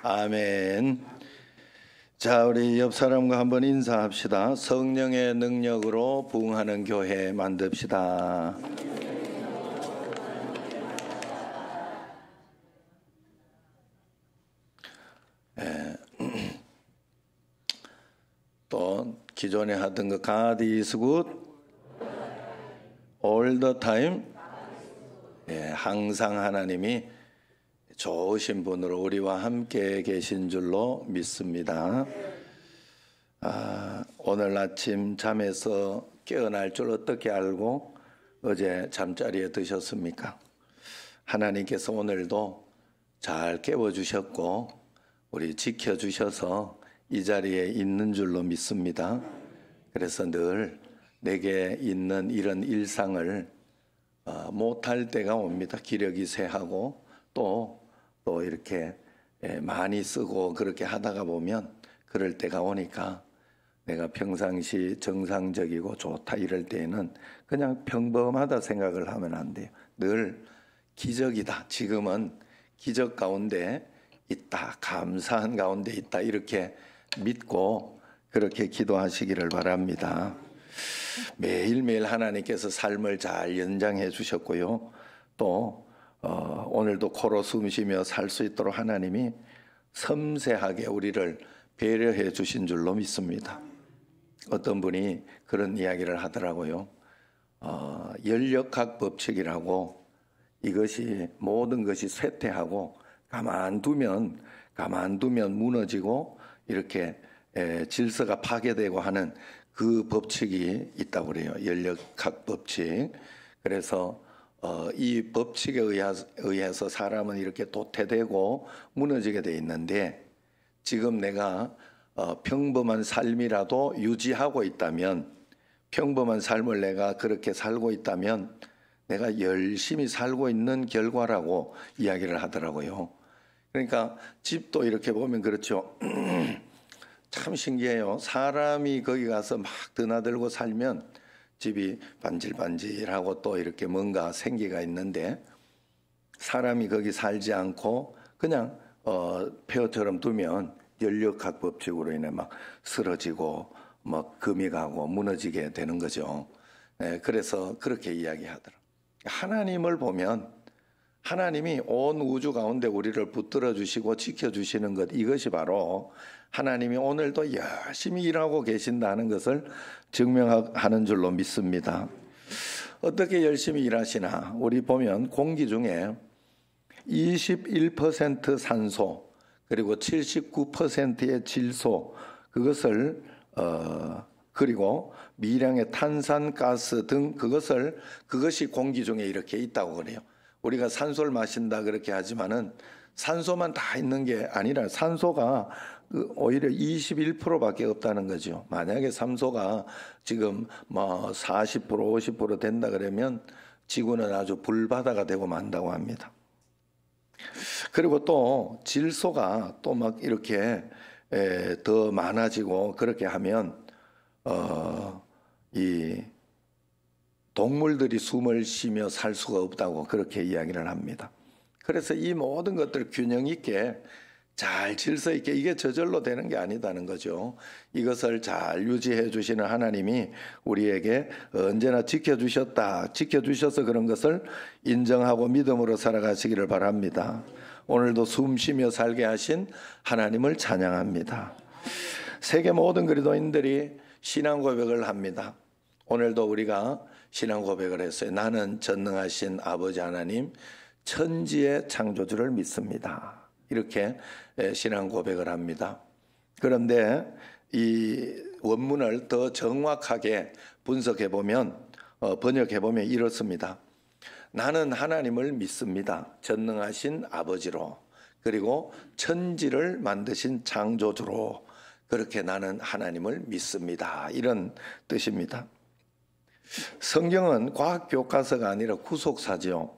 아멘. 자, 우리 옆 사람과 한번 인사합시다. 성령의 능력으로 부흥하는 교회 만듭시다. 또 기존에 하던 거 God is good all the time. 항상 하나님이 좋으신 분으로 우리와 함께 계신 줄로 믿습니다. 오늘 아침 잠에서 깨어날 줄 어떻게 알고 어제 잠자리에 드셨습니까? 하나님께서 오늘도 잘 깨워주셨고 우리 지켜주셔서 이 자리에 있는 줄로 믿습니다. 그래서 늘 내게 있는 이런 일상을 못할 때가 옵니다. 기력이 쇠하고 또 이렇게 많이 쓰고 그렇게 하다가 보면 그럴 때가 오니까 내가 평상시 정상적이고 좋다 이럴 때에는 그냥 평범하다 생각을 하면 안 돼요. 늘 기적이다. 지금은 기적 가운데 있다. 감사한 가운데 있다. 이렇게 믿고 그렇게 기도하시기를 바랍니다. 매일매일 하나님께서 삶을 잘 연장해 주셨고요. 또 오늘도 코로 숨쉬며 살 수 있도록 하나님이 섬세하게 우리를 배려해 주신 줄로 믿습니다. 어떤 분이 그런 이야기를 하더라고요. 연력학 법칙이라고 이것이 모든 것이 쇠퇴하고 가만두면 무너지고 이렇게 질서가 파괴되고 하는 그 법칙이 있다고 그래요. 연력학 법칙. 그래서 이 법칙에 의해서 사람은 이렇게 도태되고 무너지게 돼 있는데 지금 내가 평범한 삶이라도 유지하고 있다면 평범한 삶을 내가 그렇게 살고 있다면 내가 열심히 살고 있는 결과라고 이야기를 하더라고요. 그러니까 집도 이렇게 보면 그렇죠. 참 신기해요. 사람이 거기 가서 막 드나들고 살면 집이 반질반질하고 또 이렇게 뭔가 생기가 있는데 사람이 거기 살지 않고 그냥 폐허처럼 두면 연력학 법칙으로 인해 막 쓰러지고 막 금이 가고 무너지게 되는 거죠. 그래서 그렇게 이야기하더라고요. 하나님을 보면 하나님이 온 우주 가운데 우리를 붙들어 주시고 지켜주시는 것, 이것이 바로 하나님이 오늘도 열심히 일하고 계신다는 것을 증명하는 줄로 믿습니다. 어떻게 열심히 일하시나? 우리 보면 공기 중에 21% 산소 그리고 79%의 질소, 그것을 그리고 미량의 탄산가스 등 그것이 공기 중에 이렇게 있다고 그래요. 우리가 산소를 마신다 그렇게 하지만은 산소만 다 있는 게 아니라 산소가 오히려 21%밖에 없다는 거죠. 만약에 산소가 지금 뭐 40% 50% 된다 그러면 지구는 아주 불바다가 되고 만다고 합니다. 그리고 또 질소가 또 막 이렇게 더 많아지고 그렇게 하면 이 동물들이 숨을 쉬며 살 수가 없다고 그렇게 이야기를 합니다. 그래서 이 모든 것들 균형 있게 잘 질서 있게 이게 저절로 되는 게 아니다는 거죠. 이것을 잘 유지해 주시는 하나님이 우리에게 언제나 지켜주셔서 그런 것을 인정하고 믿음으로 살아가시기를 바랍니다. 오늘도 숨 쉬며 살게 하신 하나님을 찬양합니다. 세계 모든 그리스도인들이 신앙 고백을 합니다. 오늘도 우리가 신앙 고백을 했어요. 나는 전능하신 아버지 하나님 천지의 창조주를 믿습니다. 이렇게 신앙 고백을 합니다. 그런데 이 원문을 더 정확하게 분석해 보면 번역해 보면 이렇습니다. 나는 하나님을 믿습니다. 전능하신 아버지로 그리고 천지를 만드신 창조주로 그렇게 나는 하나님을 믿습니다. 이런 뜻입니다. 성경은 과학 교과서가 아니라 구속사죠.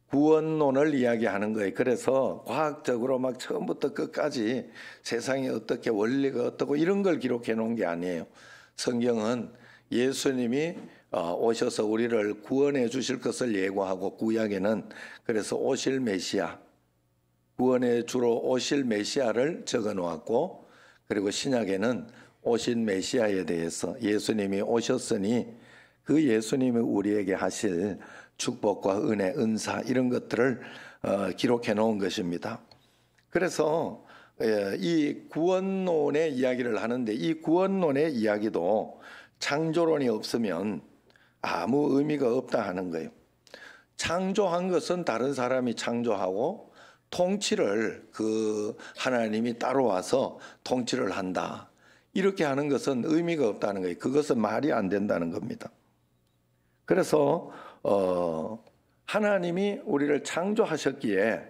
구원론을 이야기하는 거예요. 그래서 과학적으로 막 처음부터 끝까지 세상이 어떻게 원리가 어떻고 이런 걸 기록해 놓은 게 아니에요. 성경은 예수님이 오셔서 우리를 구원해 주실 것을 예고하고 구약에는 그래서 오실 메시아 구원의 주로 오실 메시아를 적어 놓았고, 그리고 신약에는 오신 메시아에 대해서 예수님이 오셨으니 그 예수님이 우리에게 하실 축복과 은혜, 은사 이런 것들을 기록해 놓은 것입니다. 그래서 이 구원론의 이야기를 하는데, 이 구원론의 이야기도 창조론이 없으면 아무 의미가 없다 하는 거예요. 창조한 것은 다른 사람이 창조하고, 통치를 그 하나님이 따로 와서 통치를 한다, 이렇게 하는 것은 의미가 없다는 거예요. 그것은 말이 안 된다는 겁니다. 그래서 하나님이 우리를 창조하셨기에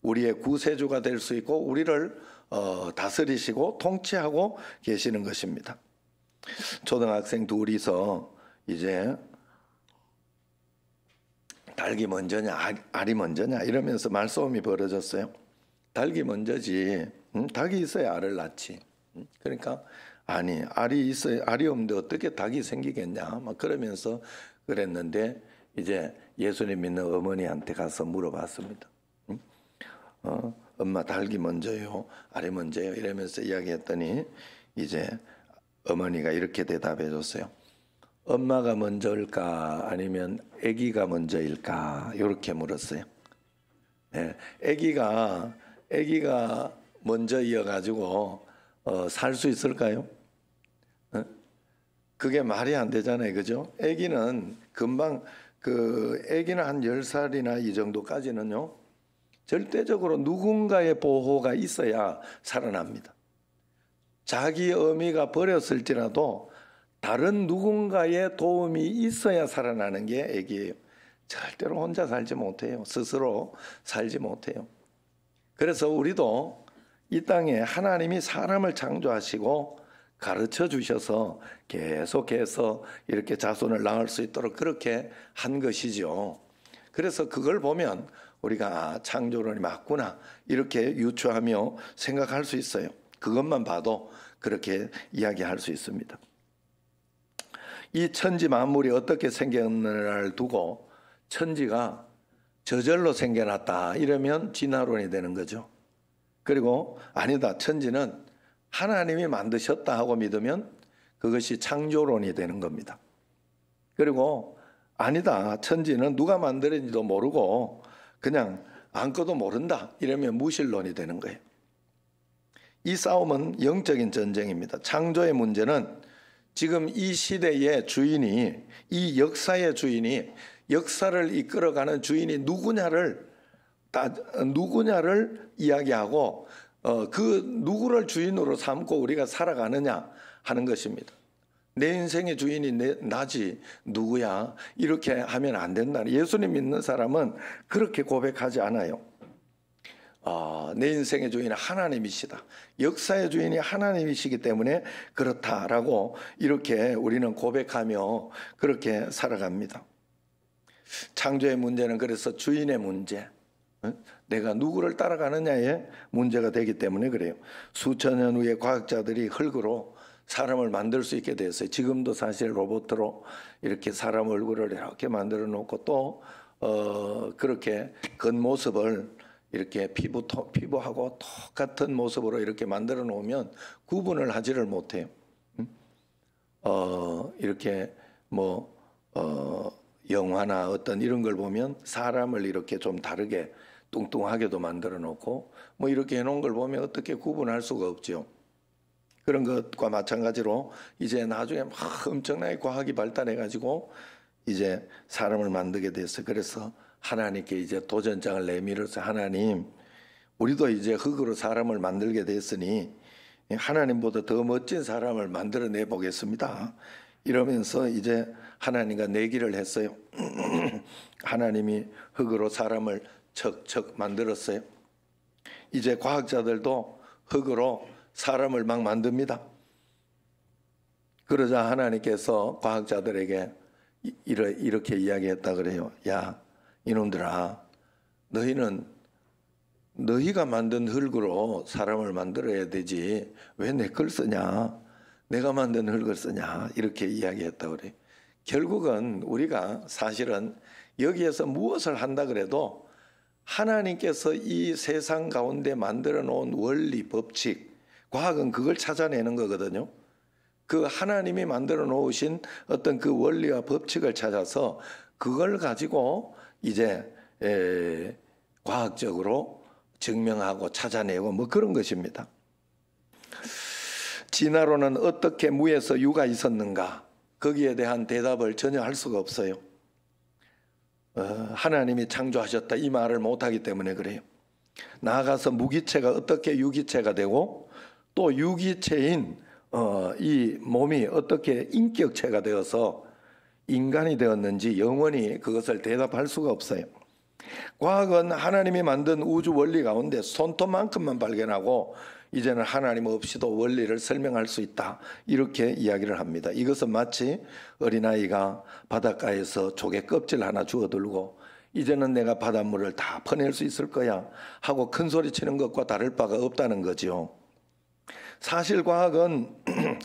우리의 구세주가 될 수 있고 우리를 다스리시고 통치하고 계시는 것입니다. 초등학생 둘이서 이제 닭이 먼저냐 알이 먼저냐 이러면서 말싸움이 벌어졌어요. 닭이 먼저지, 닭이 있어야 알을 낳지. 그러니까 아니, 알이 있어야, 알이 없는데 어떻게 닭이 생기겠냐 막 그러면서 그랬는데, 이제 예수님 믿는 어머니한테 가서 물어봤습니다. 엄마, 닭이 먼저요 알이 먼저요 이러면서 이야기했더니 이제 어머니가 이렇게 대답해 줬어요. 엄마가 먼저일까 아니면 아기가 먼저일까, 이렇게 물었어요. 네, 아기가 먼저이어가지고 살 수 있을까요? 그게 말이 안 되잖아요, 그죠? 아기는 금방 아기는 한 10살이나 이 정도까지는요, 절대적으로 누군가의 보호가 있어야 살아납니다. 자기 어미가 버렸을지라도 다른 누군가의 도움이 있어야 살아나는 게 아기예요. 절대로 혼자 살지 못해요. 스스로 살지 못해요. 그래서 우리도 이 땅에 하나님이 사람을 창조하시고 가르쳐 주셔서 계속해서 이렇게 자손을 낳을 수 있도록 그렇게 한 것이죠. 그래서 그걸 보면 우리가 창조론이 맞구나 이렇게 유추하며 생각할 수 있어요. 그것만 봐도 그렇게 이야기할 수 있습니다. 이 천지 만물이 어떻게 생겼느냐를 두고 천지가 저절로 생겨났다 이러면 진화론이 되는 거죠. 그리고 아니다, 천지는 하나님이 만드셨다 하고 믿으면 그것이 창조론이 되는 겁니다. 그리고 아니다, 천지는 누가 만들었는지도 모르고 그냥 아무것도 모른다 이러면 무신론이 되는 거예요. 이 싸움은 영적인 전쟁입니다. 창조의 문제는 지금 이 시대의 주인이, 이 역사의 주인이, 역사를 이끌어가는 주인이 누구냐를 이야기하고 그 누구를 주인으로 삼고 우리가 살아가느냐 하는 것입니다. 내 인생의 주인이 나지 누구야 이렇게 하면 안 된다. 예수님 믿는 사람은 그렇게 고백하지 않아요. 내 인생의 주인은 하나님이시다. 역사의 주인이 하나님이시기 때문에 그렇다라고 이렇게 우리는 고백하며 그렇게 살아갑니다. 창조의 문제는 그래서 주인의 문제, 내가 누구를 따라가느냐의 문제가 되기 때문에 그래요. 수천 년 후에 과학자들이 흙으로 사람을 만들 수 있게 됐어요. 지금도 사실 로봇으로 이렇게 사람 얼굴을 이렇게 만들어 놓고 또 그렇게 겉모습을 이렇게 피부하고 똑같은 모습으로 이렇게 만들어 놓으면 구분을 하지를 못해요. 이렇게 영화나 어떤 이런 걸 보면 사람을 이렇게 좀 다르게 뚱뚱하게도 만들어 놓고 이렇게 해놓은 걸 보면 어떻게 구분할 수가 없죠. 그런 것과 마찬가지로 이제 나중에 막 엄청나게 과학이 발달해 가지고 이제 사람을 만들게 됐어요. 그래서 하나님께 이제 도전장을 내밀어서, 하나님, 우리도 이제 흙으로 사람을 만들게 됐으니 하나님보다 더 멋진 사람을 만들어내 보겠습니다. 이러면서 이제 하나님과 내기를 했어요. 하나님이 흙으로 사람을 척척 만들었어요. 이제 과학자들도 흙으로 사람을 막 만듭니다. 그러자 하나님께서 과학자들에게 이렇게 이야기했다 그래요. 야, 이놈들아, 너희가 만든 흙으로 사람을 만들어야 되지 왜 내 걸 쓰냐, 내가 만든 흙을 쓰냐, 이렇게 이야기했다 그래요. 결국은 우리가 사실은 여기에서 무엇을 한다 그래도 하나님께서 이 세상 가운데 만들어 놓은 원리, 법칙, 과학은 그걸 찾아내는 거거든요. 그 하나님이 만들어 놓으신 어떤 그 원리와 법칙을 찾아서 그걸 가지고 이제 과학적으로 증명하고 찾아내고 뭐 그런 것입니다. 진화론은 어떻게 무에서 유가 있었는가? 거기에 대한 대답을 전혀 할 수가 없어요. 하나님이 창조하셨다 이 말을 못하기 때문에 그래요. 나아가서 무기체가 어떻게 유기체가 되고 또 유기체인 이 몸이 어떻게 인격체가 되어서 인간이 되었는지 영원히 그것을 대답할 수가 없어요. 과학은 하나님이 만든 우주 원리 가운데 손톱만큼만 발견하고 이제는 하나님 없이도 원리를 설명할 수 있다 이렇게 이야기를 합니다. 이것은 마치 어린아이가 바닷가에서 조개 껍질 하나 주워들고 이제는 내가 바닷물을 다 퍼낼 수 있을 거야 하고 큰 소리 치는 것과 다를 바가 없다는 거죠. 사실 과학은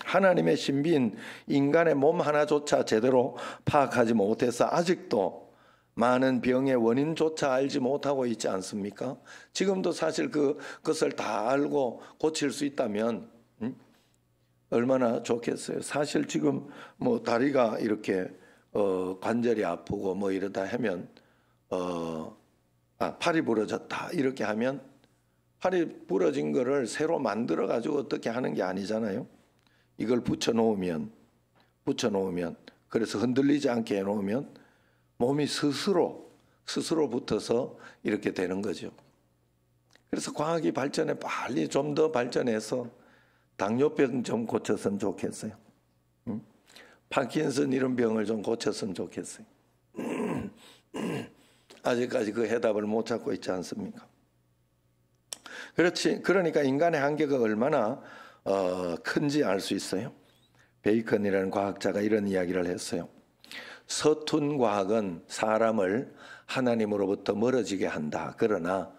하나님의 신비인 인간의 몸 하나조차 제대로 파악하지 못해서 아직도 많은 병의 원인조차 알지 못하고 있지 않습니까? 지금도 사실 그것을 다 알고 고칠 수 있다면 얼마나 좋겠어요. 사실 지금 뭐 다리가 이렇게 관절이 아프고 뭐 이러다 하면 팔이 부러졌다 이렇게 하면 팔이 부러진 거를 새로 만들어 가지고 어떻게 하는 게 아니잖아요. 이걸 붙여 놓으면 그래서 흔들리지 않게 해 놓으면 몸이 스스로 붙어서 이렇게 되는 거죠. 그래서 과학이 발전해 빨리 좀 더 발전해서 당뇨병 좀 고쳤으면 좋겠어요. 파킨슨 이런 병을 좀 고쳤으면 좋겠어요. 아직까지 그 해답을 못 찾고 있지 않습니까? 그러니까 인간의 한계가 얼마나 큰지 알 수 있어요. 베이컨이라는 과학자가 이런 이야기를 했어요. 서툰 과학은 사람을 하나님으로부터 멀어지게 한다. 그러나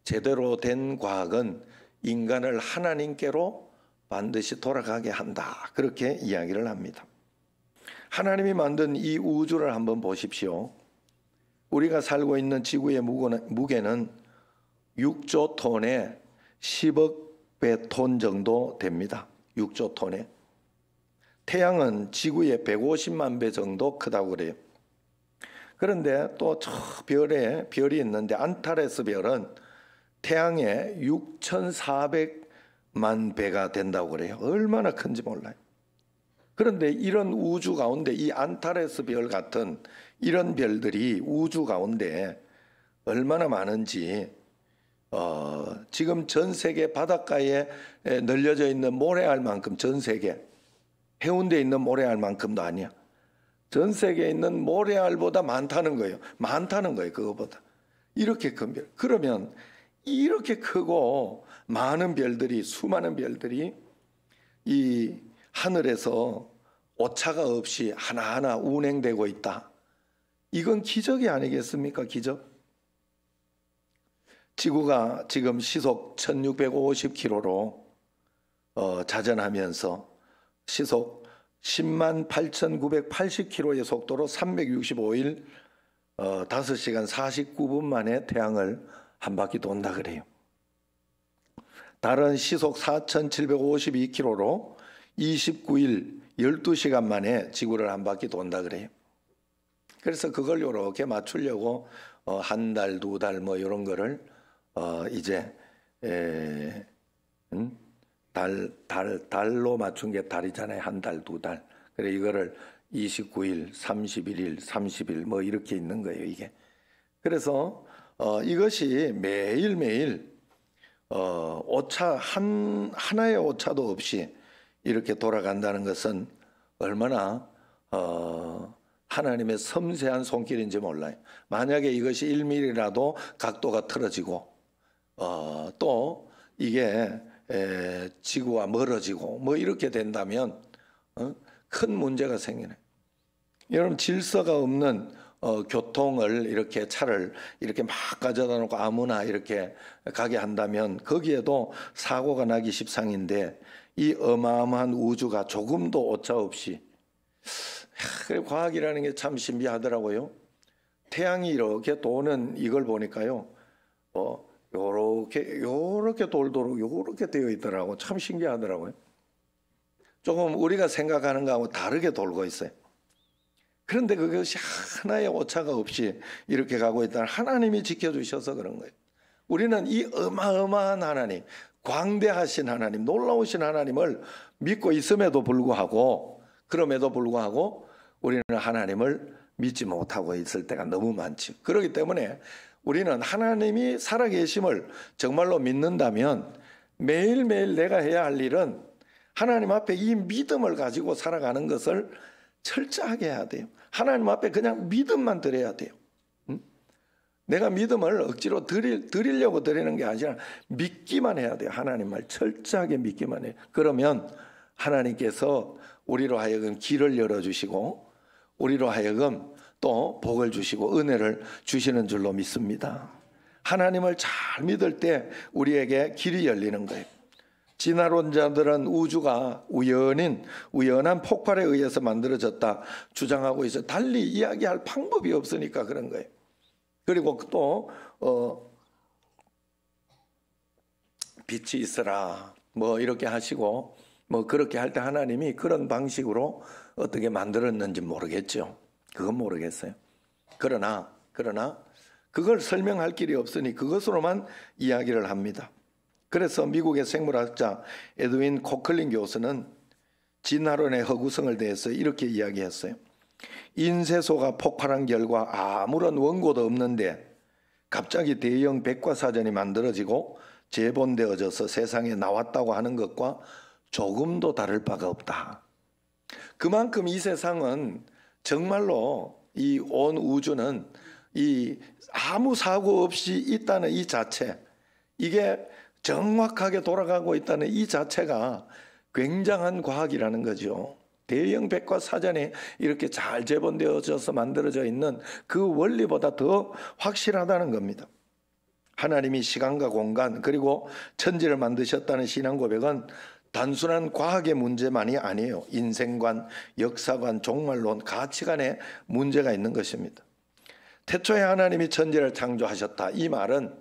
제대로 된 과학은 인간을 하나님께로 반드시 돌아가게 한다. 그렇게 이야기를 합니다. 하나님이 만든 이 우주를 한번 보십시오. 우리가 살고 있는 지구의 무게는 6조 톤에 10억 배 톤 정도 됩니다. 6조 톤에. 태양은 지구의 150만 배 정도 크다고 그래요. 그런데 또 저 별이 있는데 안타레스 별은 태양의 6,400만 배가 된다고 그래요. 얼마나 큰지 몰라요. 그런데 이런 우주 가운데 이 안타레스 별 같은 이런 별들이 우주 가운데 얼마나 많은지 지금 전 세계 바닷가에 널려져 있는 모래알만큼 전 세계 해운대에 있는 모래알만큼도 아니야. 전 세계에 있는 모래알보다 많다는 거예요. 그거보다. 이렇게 큰 별. 그러면 이렇게 크고 많은 별들이 수많은 별들이 이 하늘에서 오차가 없이 하나하나 운행되고 있다. 이건 기적이 아니겠습니까? 기적. 지구가 지금 시속 1650km로 자전하면서 시속 10만 8,980km의 속도로 365일 5시간 49분 만에 태양을 한 바퀴 돈다 그래요. 달은 시속 4,752km로 29일 12시간 만에 지구를 한 바퀴 돈다 그래요. 그래서 그걸 이렇게 맞추려고 한 달, 두 달 뭐 이런 거를 이제 달로 맞춘 게 달이잖아요. 한 달, 두 달. 그래 이거를 29일, 31일, 30일 뭐 이렇게 있는 거예요, 이게. 그래서 이것이 매일매일 오차 하나의 오차도 없이 이렇게 돌아간다는 것은 얼마나 하나님의 섬세한 손길인지 몰라요. 만약에 이것이 1mm라도 각도가 틀어지고 또 이게 지구와 멀어지고 뭐 이렇게 된다면 큰 문제가 생기네. 여러분 질서가 없는 교통을 이렇게 차를 이렇게 막 가져다 놓고 아무나 이렇게 가게 한다면 거기에도 사고가 나기 십상인데 이 어마어마한 우주가 조금도 오차 없이 그래 과학이라는 게 참 신비하더라고요. 태양이 이렇게 도는 이걸 보니까요. 요렇게 돌도록 요렇게 되어 있더라고. 참 신기하더라고요. 조금 우리가 생각하는 거하고 다르게 돌고 있어요. 그런데 그것이 하나의 오차가 없이 이렇게 가고 있다는 하나님이 지켜주셔서 그런 거예요. 우리는 이 어마어마한 하나님, 광대하신 하나님, 놀라우신 하나님을 믿고 있음에도 불구하고, 그럼에도 불구하고 우리는 하나님을 믿지 못하고 있을 때가 너무 많죠. 그렇기 때문에 우리는 하나님이 살아계심을 정말로 믿는다면 매일매일 내가 해야 할 일은 하나님 앞에 이 믿음을 가지고 살아가는 것을 철저하게 해야 돼요. 하나님 앞에 그냥 믿음만 드려야 돼요. 내가 믿음을 억지로 드리려고 드리는 게 아니라 믿기만 해야 돼요. 하나님 말 철저하게 믿기만 해요. 그러면 하나님께서 우리로 하여금 길을 열어주시고 우리로 하여금 또 복을 주시고 은혜를 주시는 줄로 믿습니다. 하나님을 잘 믿을 때 우리에게 길이 열리는 거예요. 진화론자들은 우주가 우연한 폭발에 의해서 만들어졌다 주장하고 있어요. 달리 이야기할 방법이 없으니까 그런 거예요. 그리고 또 빛이 있으라 뭐 이렇게 하시고 뭐 그렇게 할 때 하나님이 그런 방식으로 어떻게 만들었는지 모르겠죠. 그건 모르겠어요. 그러나 그걸 설명할 길이 없으니 그것으로만 이야기를 합니다. 그래서 미국의 생물학자 에드윈 코클린 교수는 진화론의 허구성을 대해서 이렇게 이야기했어요. 인쇄소가 폭발한 결과 아무런 원고도 없는데 갑자기 대형 백과사전이 만들어지고 재본되어져서 세상에 나왔다고 하는 것과 조금도 다를 바가 없다. 그만큼 이 세상은 정말로 이 온 우주는 이 아무 사고 없이 있다는 이 자체, 이게 정확하게 돌아가고 있다는 이 자체가 굉장한 과학이라는 거죠. 대형 백과사전이 이렇게 잘 재본되어져서 만들어져 있는 그 원리보다 더 확실하다는 겁니다. 하나님이 시간과 공간 그리고 천지를 만드셨다는 신앙 고백은 단순한 과학의 문제만이 아니에요. 인생관, 역사관, 종말론, 가치관에 문제가 있는 것입니다. 태초에 하나님이 천지를 창조하셨다. 이 말은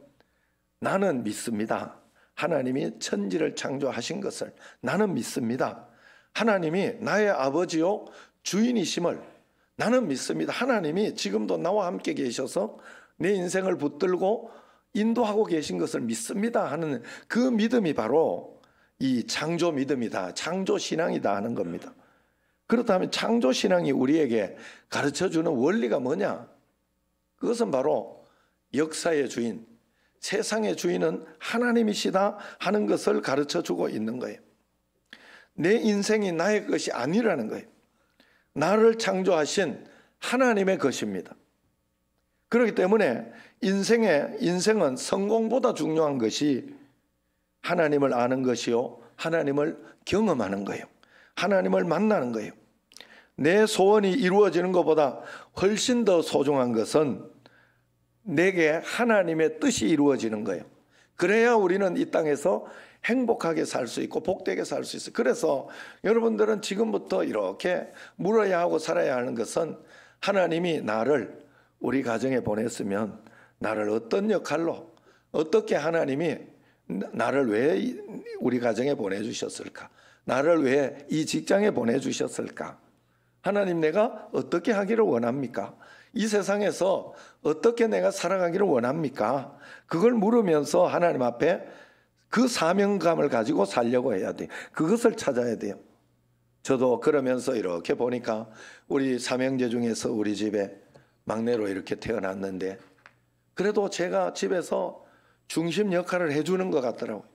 나는 믿습니다. 하나님이 천지를 창조하신 것을 나는 믿습니다. 하나님이 나의 아버지요 주인이심을 나는 믿습니다. 하나님이 지금도 나와 함께 계셔서 내 인생을 붙들고 인도하고 계신 것을 믿습니다 하는 그 믿음이 바로 이 창조 믿음이다, 창조 신앙이다 하는 겁니다. 그렇다면 창조 신앙이 우리에게 가르쳐주는 원리가 뭐냐? 그것은 바로 역사의 주인, 세상의 주인은 하나님이시다 하는 것을 가르쳐주고 있는 거예요. 내 인생이 나의 것이 아니라는 거예요. 나를 창조하신 하나님의 것입니다. 그렇기 때문에 인생은 성공보다 중요한 것이 하나님을 아는 것이요, 하나님을 경험하는 거예요. 하나님을 만나는 거예요. 내 소원이 이루어지는 것보다 훨씬 더 소중한 것은 내게 하나님의 뜻이 이루어지는 거예요. 그래야 우리는 이 땅에서 행복하게 살 수 있고 복되게 살 수 있어요. 그래서 여러분들은 지금부터 이렇게 물어야 하고 살아야 하는 것은 하나님이 나를 우리 가정에 보냈으면 나를 어떤 역할로, 어떻게 하나님이 나를 왜 우리 가정에 보내주셨을까? 나를 왜 이 직장에 보내주셨을까? 하나님, 내가 어떻게 하기를 원합니까? 이 세상에서 어떻게 내가 살아가기를 원합니까? 그걸 물으면서 하나님 앞에 그 사명감을 가지고 살려고 해야 돼요. 그것을 찾아야 돼요. 저도 그러면서 이렇게 보니까 우리 삼형제 중에서 우리 집에 막내로 이렇게 태어났는데 그래도 제가 집에서 중심 역할을 해주는 것 같더라고요.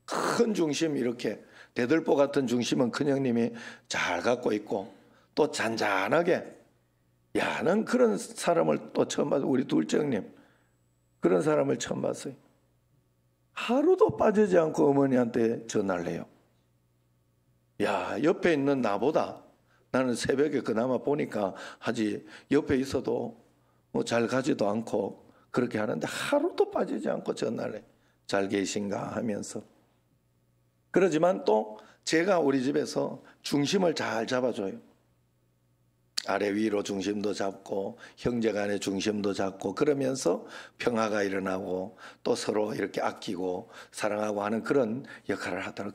큰 중심, 이렇게 대들보 같은 중심은 큰형님이 잘 갖고 있고 또 잔잔하게, 야, 난 그런 사람을 또 처음 봤어요. 우리 둘째 형님 그런 사람을 처음 봤어요. 하루도 빠지지 않고 어머니한테 전화를 해요. 야, 옆에 있는 나보다 나는 새벽에 그나마 보니까 하지, 옆에 있어도 뭐 잘 가지도 않고 그렇게 하는데 하루도 빠지지 않고 전화를 해. 잘 계신가 하면서. 그러지만 또 제가 우리 집에서 중심을 잘 잡아줘요. 아래 위로 중심도 잡고 형제 간의 중심도 잡고 그러면서 평화가 일어나고 또 서로 이렇게 아끼고 사랑하고 하는 그런 역할을 하더라.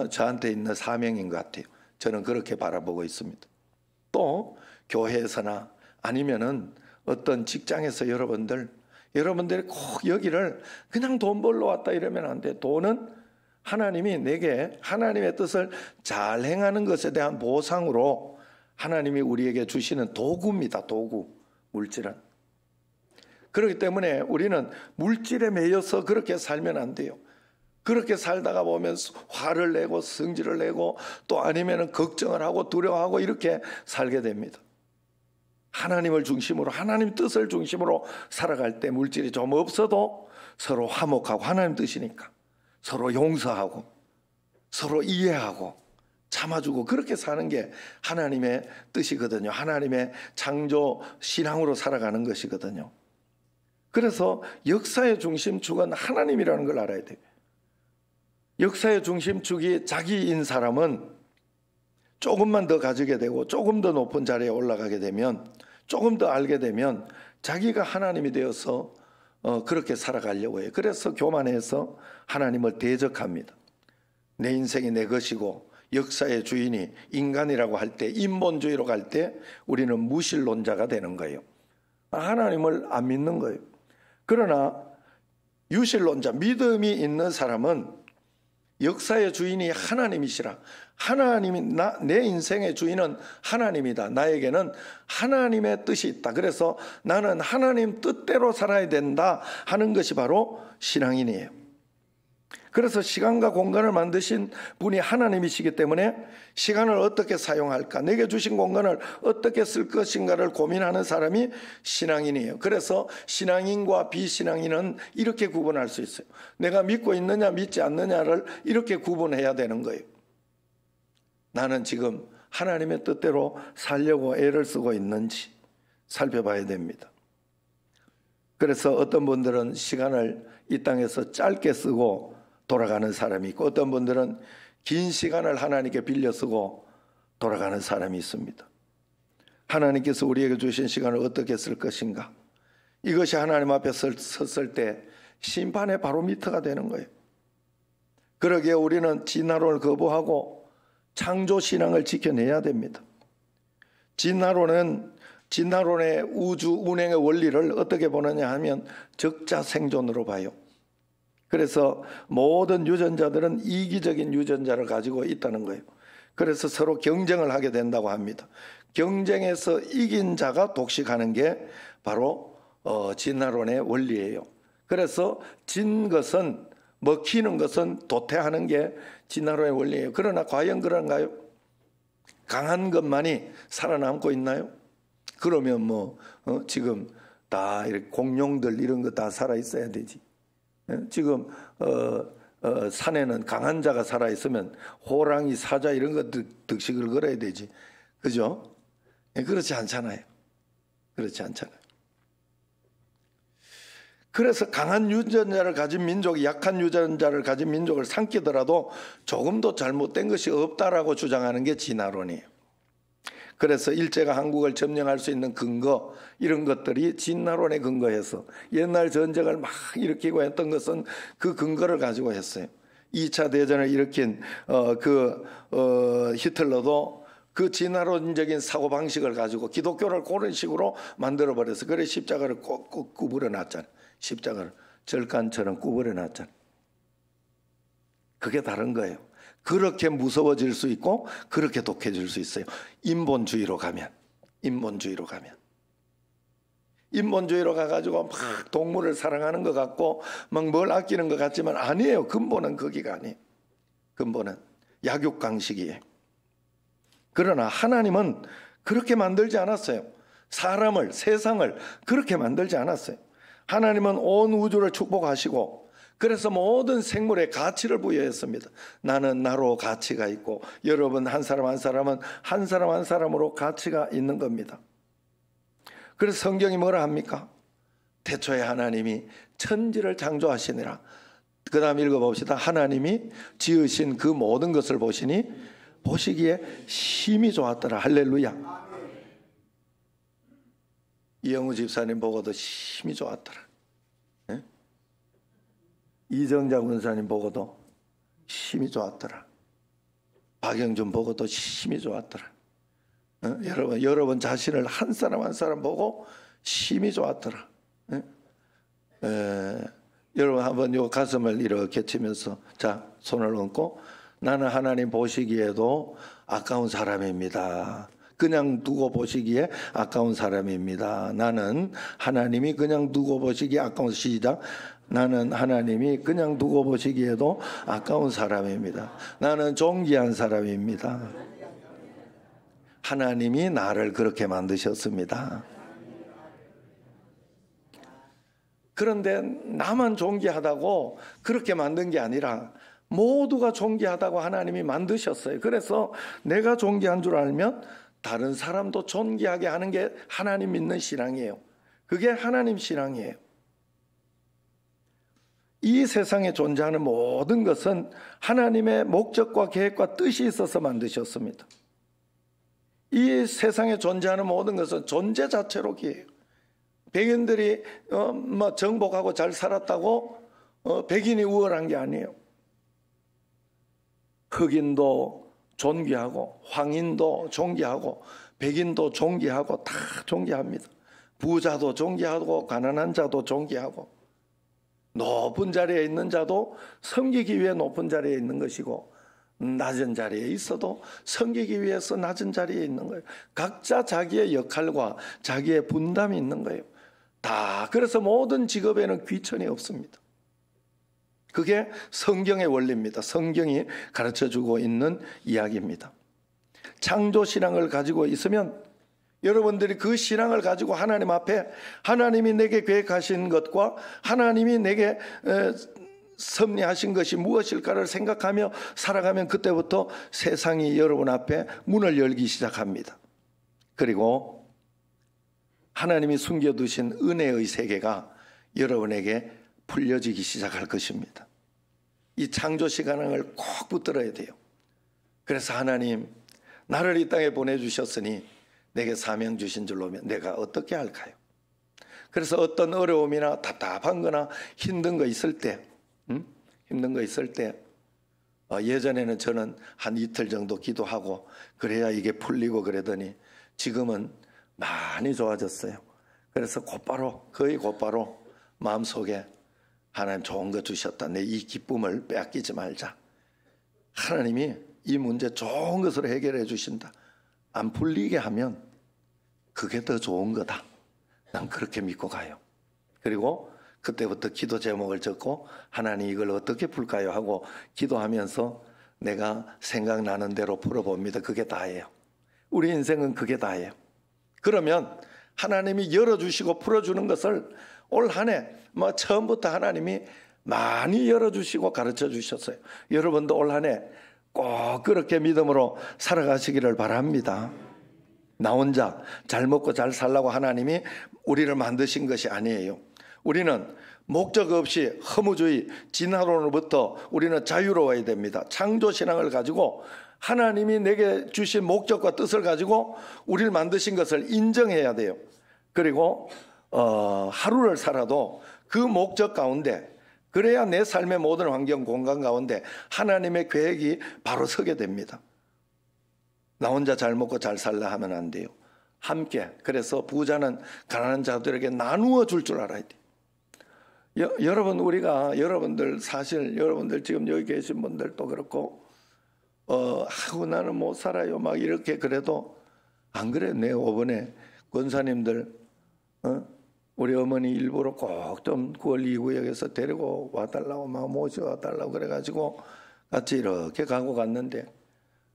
저한테 있는 사명인 것 같아요. 저는 그렇게 바라보고 있습니다. 또 교회에서나 아니면은 어떤 직장에서 여러분들이 꼭 여기를 그냥 돈 벌러 왔다 이러면 안 돼. 돈은 하나님이 내게 하나님의 뜻을 잘 행하는 것에 대한 보상으로 하나님이 우리에게 주시는 도구입니다. 도구, 물질은. 그렇기 때문에 우리는 물질에 매여서 그렇게 살면 안 돼요. 그렇게 살다가 보면 화를 내고 성질을 내고 또 아니면 걱정을 하고 두려워하고 이렇게 살게 됩니다. 하나님을 중심으로 하나님 뜻을 중심으로 살아갈 때 물질이 좀 없어도 서로 화목하고 하나님 뜻이니까 서로 용서하고 서로 이해하고 참아주고 그렇게 사는 게 하나님의 뜻이거든요. 하나님의 창조 신앙으로 살아가는 것이거든요. 그래서 역사의 중심축은 하나님이라는 걸 알아야 돼요. 역사의 중심축이 자기인 사람은 조금만 더 가지게 되고 조금 더 높은 자리에 올라가게 되면 조금 더 알게 되면 자기가 하나님이 되어서 그렇게 살아가려고 해요. 그래서 교만해서 하나님을 대적합니다. 내 인생이 내 것이고 역사의 주인이 인간이라고 할 때 인본주의로 갈 때 우리는 무신론자가 되는 거예요. 하나님을 안 믿는 거예요. 그러나 유신론자 믿음이 있는 사람은 역사의 주인이 하나님이시라. 하나님이 내 인생의 주인은 하나님이다. 나에게는 하나님의 뜻이 있다. 그래서 나는 하나님 뜻대로 살아야 된다 하는 것이 바로 신앙인이에요. 그래서 시간과 공간을 만드신 분이 하나님이시기 때문에 시간을 어떻게 사용할까, 내게 주신 공간을 어떻게 쓸 것인가를 고민하는 사람이 신앙인이에요. 그래서 신앙인과 비신앙인은 이렇게 구분할 수 있어요. 내가 믿고 있느냐 믿지 않느냐를 이렇게 구분해야 되는 거예요. 나는 지금 하나님의 뜻대로 살려고 애를 쓰고 있는지 살펴봐야 됩니다. 그래서 어떤 분들은 시간을 이 땅에서 짧게 쓰고 돌아가는 사람이 있고 어떤 분들은 긴 시간을 하나님께 빌려 쓰고 돌아가는 사람이 있습니다. 하나님께서 우리에게 주신 시간을 어떻게 쓸 것인가, 이것이 하나님 앞에 섰을 때 심판의 바로미터가 되는 거예요. 그러기에 우리는 진화론을 거부하고 창조신앙을 지켜내야 됩니다. 진화론의 우주 운행의 원리를 어떻게 보느냐 하면 적자생존으로 봐요. 그래서 모든 유전자들은 이기적인 유전자를 가지고 있다는 거예요. 그래서 서로 경쟁을 하게 된다고 합니다. 경쟁에서 이긴 자가 독식하는 게 바로 진화론의 원리예요. 그래서 진 것은, 먹히는 것은 도태하는 게 진화론의 원리예요. 그러나 과연 그런가요? 강한 것만이 살아남고 있나요? 그러면 지금 다 이렇게 공룡들 이런 거 다 살아 있어야 되지. 지금 산에는 강한 자가 살아있으면 호랑이, 사자 이런 거 득식을 걸어야 되지. 그죠? 그렇지 않잖아요. 그렇지 않잖아요. 그래서 강한 유전자를 가진 민족이 약한 유전자를 가진 민족을 삼키더라도 조금도 잘못된 것이 없다라고 주장하는 게 진화론이에요. 그래서 일제가 한국을 점령할 수 있는 근거, 이런 것들이 진화론에 근거해서 옛날 전쟁을 막 일으키고 했던 것은 그 근거를 가지고 했어요. 2차 대전을 일으킨 히틀러도 그 진화론적인 사고방식을 가지고 기독교를 그런 식으로 만들어버렸어요. 그래 십자가를 꼭 구부려 놨잖아요. 십자가를 절간처럼 구부려 놨잖아요. 그게 다른 거예요. 그렇게 무서워질 수 있고 그렇게 독해질 수 있어요. 인본주의로 가면 인본주의로 가가지고 막 동물을 사랑하는 것 같고 막 뭘 아끼는 것 같지만 아니에요. 근본은 거기가 아니에요. 근본은 약육강식이에요. 그러나 하나님은 그렇게 만들지 않았어요. 사람을, 세상을 그렇게 만들지 않았어요. 하나님은 온 우주를 축복하시고 그래서 모든 생물에 가치를 부여했습니다. 나는 나로 가치가 있고 여러분 한 사람 한 사람은 한 사람 한 사람으로 가치가 있는 겁니다. 그래서 성경이 뭐라 합니까? 태초에 하나님이 천지를 창조하시니라. 그 다음 읽어봅시다. 하나님이 지으신 그 모든 것을 보시니 보시기에 심히 좋았더라. 할렐루야. 이영우 집사님 보고도 힘이 좋았더라. 예? 이정자 군사님 보고도 힘이 좋았더라. 박영준 보고도 힘이 좋았더라. 여러분 자신을 한 사람 한 사람 보고 힘이 좋았더라. 여러분 한번 요 가슴을 이렇게 치면서 자 손을 얹고 나는 하나님 보시기에도 아까운 사람입니다. 그냥 두고 보시기에 아까운 사람입니다. 나는 하나님이 그냥 두고 보시기에 아까운 시작. 나는 하나님이 그냥 두고 보시기에도 아까운 사람입니다. 나는 존귀한 사람입니다. 하나님이 나를 그렇게 만드셨습니다. 그런데 나만 존귀하다고 그렇게 만든 게 아니라 모두가 존귀하다고 하나님이 만드셨어요. 그래서 내가 존귀한 줄 알면 다른 사람도 존귀하게 하는 게 하나님 믿는 신앙이에요. 그게 하나님 신앙이에요. 이 세상에 존재하는 모든 것은 하나님의 목적과 계획과 뜻이 있어서 만드셨습니다. 이 세상에 존재하는 모든 것은 존재 자체로 기해요. 백인들이 정복하고 잘 살았다고 백인이 우월한 게 아니에요. 흑인도 존귀하고 황인도 존귀하고 백인도 존귀하고 다 존귀합니다. 부자도 존귀하고 가난한 자도 존귀하고 높은 자리에 있는 자도 섬기기 위해 높은 자리에 있는 것이고 낮은 자리에 있어도 섬기기 위해서 낮은 자리에 있는 거예요. 각자 자기의 역할과 자기의 분담이 있는 거예요. 다 그래서 모든 직업에는 귀천이 없습니다. 그게 성경의 원리입니다. 성경이 가르쳐주고 있는 이야기입니다. 창조신앙을 가지고 있으면 여러분들이 그 신앙을 가지고 하나님 앞에 하나님이 내게 계획하신 것과 하나님이 내게 섭리하신 것이 무엇일까를 생각하며 살아가면 그때부터 세상이 여러분 앞에 문을 열기 시작합니다. 그리고 하나님이 숨겨두신 은혜의 세계가 여러분에게 풀려지기 시작할 것입니다. 이 창조 시간을 꼭 붙들어야 돼요. 그래서 하나님 나를 이 땅에 보내주셨으니 내게 사명 주신 줄로 내가 어떻게 할까요? 그래서 어떤 어려움이나 답답한 거나 힘든 거 있을 때 예전에는 저는 한 이틀 정도 기도하고 그래야 이게 풀리고 그러더니 지금은 많이 좋아졌어요. 그래서 거의 곧바로 마음속에 하나님 좋은 거 주셨다. 내 이 기쁨을 빼앗기지 말자. 하나님이 이 문제 좋은 것으로 해결해 주신다. 안 풀리게 하면 그게 더 좋은 거다. 난 그렇게 믿고 가요. 그리고 그때부터 기도 제목을 적고 하나님 이걸 어떻게 풀까요? 하고 기도하면서 내가 생각나는 대로 풀어봅니다. 그게 다예요. 우리 인생은 그게 다예요. 그러면 하나님이 열어주시고 풀어주는 것을 올 한 해 처음부터 하나님이 많이 열어주시고 가르쳐 주셨어요. 여러분도 올 한 해 꼭 그렇게 믿음으로 살아가시기를 바랍니다. 나 혼자 잘 먹고 잘 살라고 하나님이 우리를 만드신 것이 아니에요. 우리는 목적 없이 허무주의, 진화론으로부터 우리는 자유로워야 됩니다. 창조신앙을 가지고 하나님이 내게 주신 목적과 뜻을 가지고 우리를 만드신 것을 인정해야 돼요. 그리고 하루를 살아도 그 목적 가운데 그래야 내 삶의 모든 환경 공간 가운데 하나님의 계획이 바로 서게 됩니다. 나 혼자 잘 먹고 잘 살라 하면 안 돼요. 함께. 그래서 부자는 가난한 자들에게 나누어 줄 알아야 돼요. 여러분 여러분들 사실 여러분들 지금 여기 계신 분들도 그렇고 하고 나는 못 살아요 막 이렇게 그래도 안 그래. 내 오번에 권사님들 우리 어머니 일부러 꼭 좀 9월 2구역에서 데리고 와달라고 막 모셔와달라고 그래가지고 같이 이렇게 가고 갔는데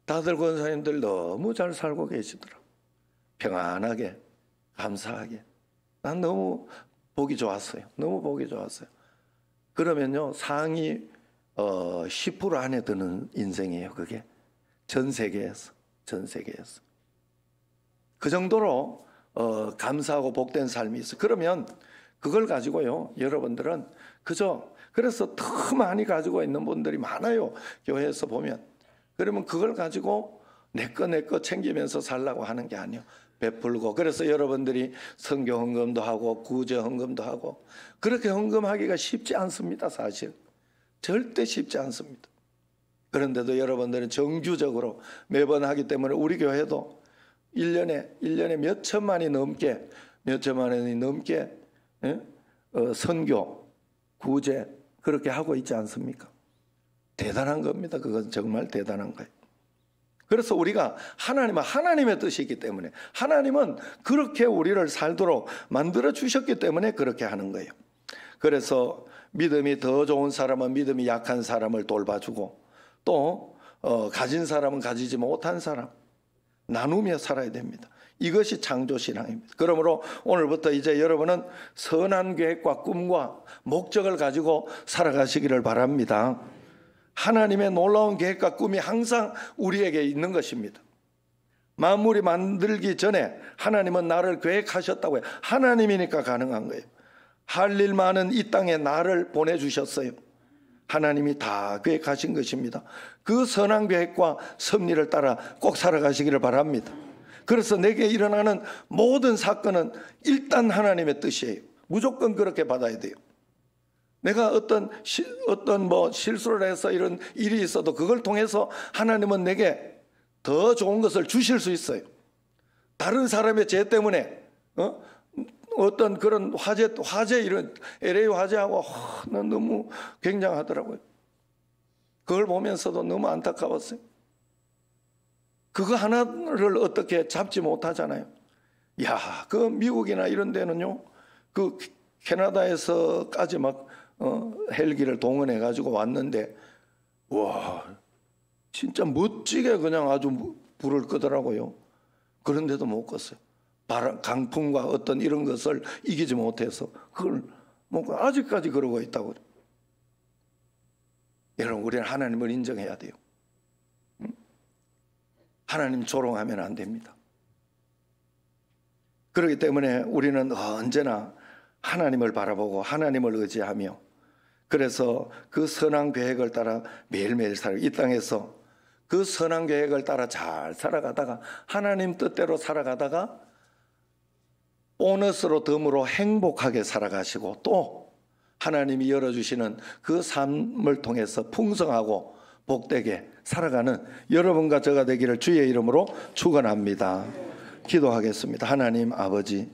다들 권사님들 너무 잘 살고 계시더라. 평안하게 감사하게. 난 너무 보기 좋았어요. 너무 보기 좋았어요. 그러면요 상위 10% 안에 드는 인생이에요. 그게 전 세계에서 그 정도로 감사하고 복된 삶이 있어요. 그러면 그걸 가지고요 여러분들은 그래서 더 많이 가지고 있는 분들이 많아요. 교회에서 보면. 그러면 그걸 가지고 내 거 챙기면서 살라고 하는 게 아니에요. 베풀고, 그래서 여러분들이 선교 헌금도 하고 구제 헌금도 하고, 그렇게 헌금하기가 쉽지 않습니다. 사실 절대 쉽지 않습니다. 그런데도 여러분들은 정규적으로 매번 하기 때문에 우리 교회도 1년에 몇 천만이 넘게 선교 구제 그렇게 하고 있지 않습니까? 대단한 겁니다. 그건 정말 대단한 거예요. 그래서 우리가 하나님의 뜻이 있기 때문에, 하나님은 그렇게 우리를 살도록 만들어 주셨기 때문에 그렇게 하는 거예요. 그래서 믿음이 더 좋은 사람은 믿음이 약한 사람을 돌봐주고, 또 가진 사람은 가지지 못한 사람 나누며 살아야 됩니다. 이것이 창조신앙입니다. 그러므로 오늘부터 이제 여러분은 선한 계획과 꿈과 목적을 가지고 살아가시기를 바랍니다. 하나님의 놀라운 계획과 꿈이 항상 우리에게 있는 것입니다. 만물이 만들기 전에 하나님은 나를 계획하셨다고요. 하나님이니까 가능한 거예요. 할 일 많은 이 땅에 나를 보내주셨어요. 하나님이 다 계획하신 것입니다. 그 선한 계획과 섭리를 따라 꼭 살아가시기를 바랍니다. 그래서 내게 일어나는 모든 사건은 일단 하나님의 뜻이에요. 무조건 그렇게 받아야 돼요. 내가 어떤 실수를 해서 이런 일이 있어도 그걸 통해서 하나님은 내게 더 좋은 것을 주실 수 있어요. 다른 사람의 죄 때문에 어떤 그런 화재 이런 LA 화재하고 너무 굉장하더라고요. 그걸 보면서도 너무 안타까웠어요. 그거 하나를 어떻게 잡지 못하잖아요. 그 미국이나 이런 데는요, 그 캐나다에서까지 막 헬기를 동원해 가지고 왔는데, 와, 진짜 멋지게 그냥 아주 불을 끄더라고요. 그런데도 못 껐어요. 강풍과 어떤 이런 것을 이기지 못해서 그걸 아직까지 그러고 있다고. 여러분, 우리는 하나님을 인정해야 돼요. 하나님 조롱하면 안 됩니다. 그렇기 때문에 우리는 언제나 하나님을 바라보고 하나님을 의지하며, 그래서 그 선한 계획을 따라 매일매일 이 땅에서 그 선한 계획을 따라 잘 살아가다가, 하나님 뜻대로 살아가다가 보너스로 덤으로 행복하게 살아가시고, 또 하나님이 열어주시는 그 삶을 통해서 풍성하고 복되게 살아가는 여러분과 저가 되기를 주의 이름으로 축원합니다. 기도하겠습니다. 하나님 아버지,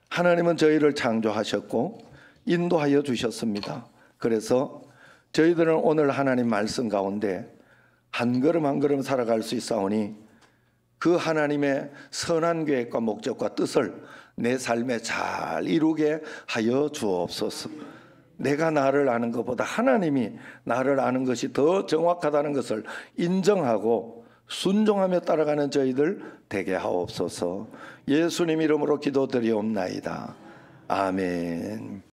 하나님은 저희를 창조하셨고 인도하여 주셨습니다. 그래서 저희들은 오늘 하나님 말씀 가운데 한 걸음 한 걸음 살아갈 수 있사오니, 그 하나님의 선한 계획과 목적과 뜻을 내 삶에 잘 이루게 하여 주옵소서. 내가 나를 아는 것보다 하나님이 나를 아는 것이 더 정확하다는 것을 인정하고 순종하며 따라가는 저희들 되게 하옵소서. 예수님 이름으로 기도드리옵나이다. 아멘.